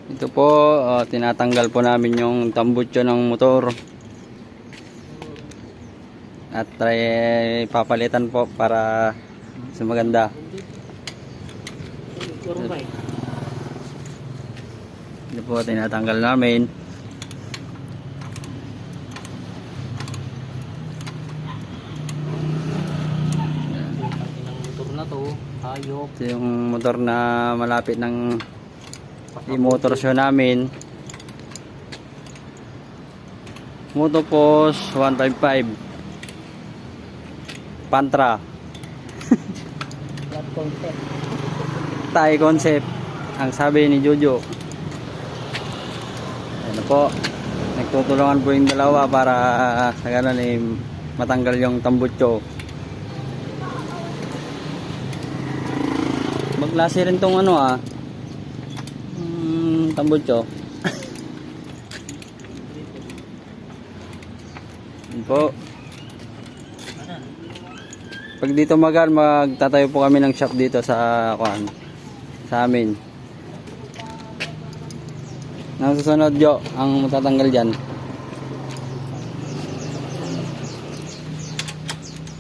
Ito po, tinatanggal po namin yung tambutso ng motor. At papalitan po para sa maganda. Ito po, tinatanggal namin. Motor na to, hayop. Ito yung motor na malapit ng i-motor show namin. Motopos 155 Pantra Thai concept ang sabi ni Jojo. Ano po, nagtutulungan po yung dalawa para sa ganun matanggal yung tambutso. Maglasi rin tong tambutso. Yan po. Pag dito magtatayo po kami ng shop dito sa amin. Ang susunod Jo, ang matatanggal dyan.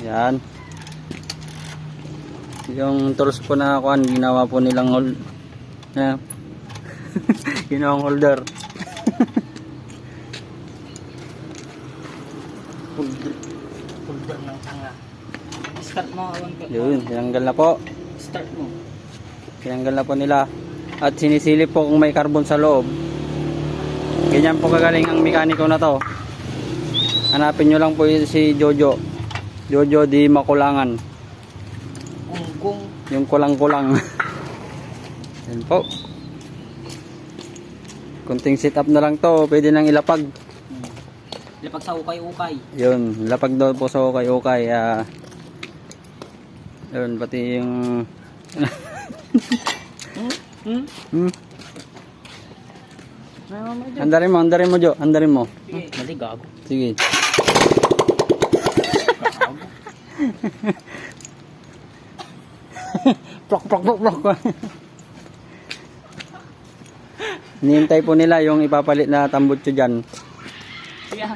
Yan. Yung tools po na ginawa po nilang ginawang holder. Holder ng tanga. Start mo, Yun, tinanggal na po. Start mo. Tinanggal na po nila. At sinisilip po kung may carbon sa loob. Ganyan po kagaling ang mekaniko na to. Hanapin nyo lang po si Jojo. Jojo di Makulangan. Kung Yung kulang-kulang. Yan po. Kunting sit up na lang to. Pwede nang ilapag. lapag sa ukay-ukay. Yun, lapag daw po sa ukay-ukay. Yun, pati yung Andarin mo Jo, andarin mo. Mali gago. Sige. Plok. Hinihintay po nila yung ipapalit na tambutso dyan. Sige.